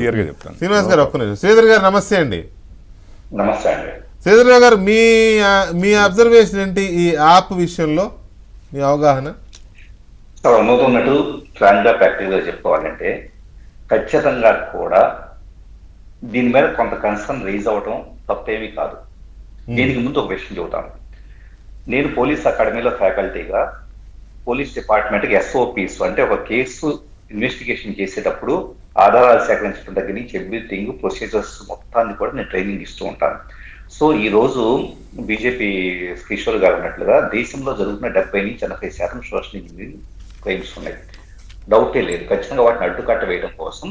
క్లియర్గా చెప్తాను. శ్రీనివాస్ గారు ఒక్క నిమిషం. శ్రీధర్ గారు నమస్తే అండి. నమస్తే అండి. శ్రీధర్ గారు మీ అబ్జర్వేషన్ ఏంటి ఈ యాప్ విషయంలో, మీ అవగాహన? ఉన్నట్టు ఫ్రాంక్ గా ప్రాక్టికల్ గా చెప్పుకోవాలంటే ఖచ్చితంగా కూడా దీని మీద కొంత కన్సర్న్ రైజ్ అవ్వటం తప్పేమీ కాదు. దీనికి ముందు ఒక విషయం చెబుతాను. నేను పోలీస్ అకాడమీలో ఫ్యాకల్టీగా పోలీస్ డిపార్ట్మెంట్కి ఎస్ఓపీస్ అంటే ఒక కేసు ఇన్వెస్టిగేషన్ చేసేటప్పుడు ఆధారాలు సేకరించడం దగ్గర నుంచి ఎవ్రీథింగ్ ప్రొసీజర్స్ మొత్తాన్ని కూడా నేను ట్రైనింగ్ ఇస్తూ ఉంటాను. సో ఈ రోజు బీజేపీ కిషోర్ గారు అన్నట్లుగా దేశంలో జరుగుతున్న 70 నుంచి 80% సోషల్ ఇంజనీరింగ్ క్రైమ్స్ ఉన్నాయి, డౌటే లేదు. ఖచ్చితంగా వాటిని అడ్డుకట్ట వేయడం కోసం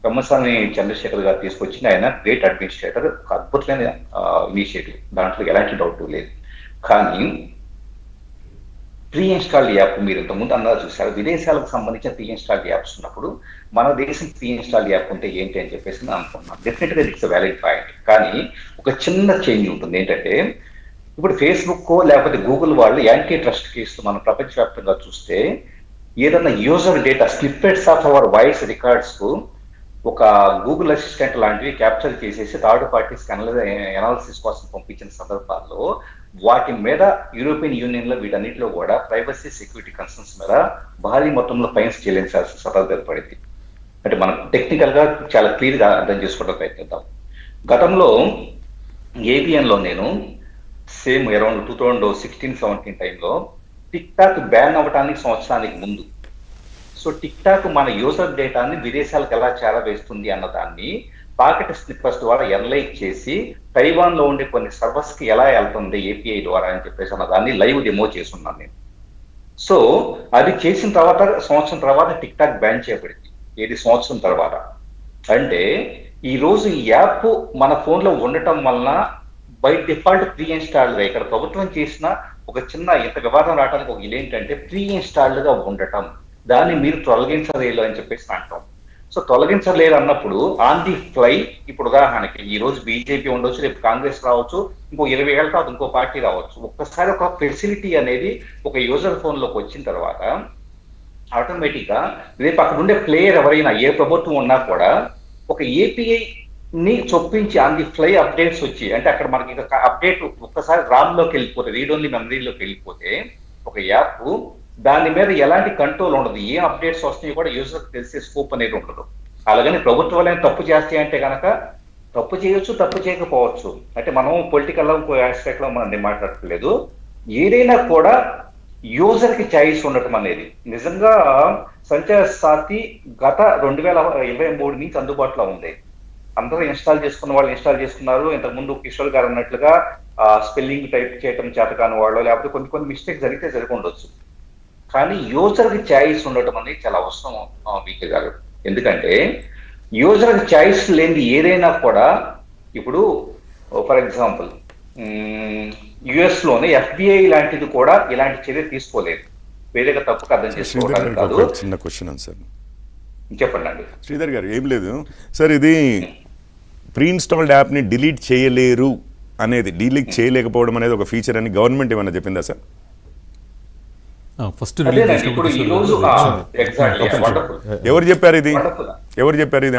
బ్రహ్మస్వామి చంద్రశేఖర్ గారు తీసుకొచ్చిన ఆయన గ్రేట్ అడ్మినిస్ట్రేటర్, ఒక అద్భుతమైన ఇనిషియేటివ్, దాంట్లో ఎలాంటి డౌట్ లేదు. కానీ ప్రీ ఇన్స్టాల్డ్ యాప్ మీరు ఇంతకుముందు అన్నారు చూసారు, విదేశాలకు సంబంధించిన ప్రీ ఇన్స్టాల్డ్ యాప్స్ ఉన్నప్పుడు మన దేశం ప్రీ ఇన్స్టాల్డ్ యాప్ ఉంటే ఏంటి అని చెప్పేసి నేను అనుకున్నాను. డెఫినెట్గా ఇట్స్ వ్యాలిడ్ పాయింట్. కానీ ఒక చిన్న చేంజ్ ఉంటుంది. ఏంటంటే ఇప్పుడు ఫేస్బుక్ లేకపోతే గూగుల్ వాళ్ళు యాంటీ ట్రస్ట్ కేసు మనం ప్రపంచవ్యాప్తంగా చూస్తే ఏదన్నా user data snippets of our voice records కు ఒక గూగుల్ అసిస్టెంట్ లాంటివి క్యాప్చర్ చేసేసి థర్డ్ పార్టీస్ అనాలిసిస్ కోసం పంపించిన సందర్భాల్లో వాటి మీద యూరోపియన్ యూనియన్ లో వీటన్నిటిలో కూడా ప్రైవసీ సెక్యూరిటీ కన్సర్న్స్ మీద భారీ మొత్తంలో ఫైన్స్ చెల్లించాల్సిన సందర్భం ఏర్పడింది. అంటే మనం టెక్నికల్ గా చాలా క్లియర్ గా అర్థం చేసుకోవడం ప్రయత్నిద్దాం. గతంలో ఏబిఎన్ లో నేను సేమ్ అరౌండ్ 2016-17 టైంలో టిక్ టాక్ బ్యాన్ అవ్వడానికి సంవత్సరానికి ముందు, సో టిక్ టాక్ మన యూజర్ డేటాని విదేశాలకు ఎలా చేరవేస్తుంది అన్నదాన్ని పాకెట్ స్నిప్పర్స్ ద్వారా ఎనలైజ్ చేసి తైవాన్ లో ఉండే కొన్ని సర్వర్స్ కి ఎలా వెళ్తుంది ఏపీఐ ద్వారా అని చెప్పేసి అన్నదాన్ని లైవ్ డెమో చేస్తున్నాను నేను. సో అది చేసిన తర్వాత సంవత్సరం తర్వాత టిక్ టాక్ బ్యాన్ చేయబడింది. ఏది సంవత్సరం తర్వాత అంటే ఈ రోజు ఈ యాప్ మన ఫోన్ లో ఉండటం వలన బై డిఫాల్ట్ ప్రీ ఇన్స్టాల్డ్ గా ఇక్కడ ప్రభుత్వం చేసిన ఒక చిన్న ఇంత వివాదం రావడానికి ఒక ఇదేంటంటే ప్రీ ఇన్స్టాల్డ్ గా ఉండటం, దాన్ని మీరు తొలగించలేరు అని చెప్పేసి అంటాం. సో తొలగించలేరు అన్నప్పుడు ఆన్ ది ఫ్లై, ఇప్పుడు ఉదాహరణకి ఈ రోజు బీజేపీ ఉండొచ్చు, రేపు కాంగ్రెస్ రావచ్చు, ఇంకో 20 ఏళ్ళ తర్వాత ఇంకో పార్టీ రావచ్చు. ఒక్కసారి ఒక ఫెసిలిటీ అనేది ఒక యూజర్ ఫోన్ లోకి వచ్చిన తర్వాత ఆటోమేటిక్ గా రేపు అక్కడ ఉండే ప్లేయర్ ఎవరైనా ఏ ప్రభుత్వం ఉన్నా కూడా ఒక ఏపీఐ ని చొప్పించి ఆన్ ది ఫ్లై అప్డేట్స్ వచ్చి, అంటే అక్కడ మనకి అప్డేట్ ఒక్కసారి రామ్ లోకి వెళ్ళిపోతే, రీడ్ ఓన్లీ మెమరీలోకి వెళ్ళిపోతే ఒక యాప్ దాని మీద ఎలాంటి కంట్రోల్ ఉండదు. ఏ అప్డేట్స్ వస్తాయో కూడా యూజర్ తెలిసే స్కోప్ అనేది ఉండదు. అలాగని ప్రభుత్వాలు తప్పు చేస్తాయంటే కనుక తప్పు చేయొచ్చు, తప్పు చేయకపోవచ్చు. అంటే మనం పొలిటికల్ ఆస్పెక్ట్ లో మనం మాట్లాడట్లేదు. ఏదైనా కూడా యూజర్ కి చాయిస్ ఉండటం అనేది నిజంగా సంచార్ సాతి గత 2023 నుంచి అందుబాటులో ఉంది. అందరూ ఇన్స్టాల్ చేసుకున్న వాళ్ళు ఇన్స్టాల్ చేసుకున్నారు. ఇంతకుముందు కిషోర్ గారు అన్నట్లుగా స్పెల్లింగ్ టైప్ చేయడం చేతకాని వాళ్ళు, లేకపోతే కొన్ని మిస్టేక్ జరిగితే జరిగి ఉండొచ్చు. కానీ యూజర్ కి ఛాయిస్ ఉండటం అనేది చాలా అవసరం వీకే గారు. ఎందుకంటే యూజర్ కి ఛాయిస్ లేని ఏదైనా కూడా, ఇప్పుడు ఫర్ ఎగ్జాంపుల్ యుఎస్ లోనే ఎఫ్బిఐ లాంటిది కూడా ఇలాంటి చర్య తీసుకోలేదు. వేరేగా తప్పుకు అర్థం చేసుకోవడానికి కాదు. చిన్న క్వశ్చన్ సార్, చెప్పండి అండి. శ్రీధర్ గారు ఏం లేదు సార్, ఇది ప్రీ ఇన్స్టాల్డ్ యాప్ని డిలీట్ చేయలేరు అనేది, డిలీట్ చేయలేకపోవడం అనేది ఒక ఫీచర్ అని గవర్నమెంట్ ఏమైనా చెప్పిందా సార్? ఫస్ట్ ఎవరు చెప్పారు ఇది? ఎవరు చెప్పారు ఇది?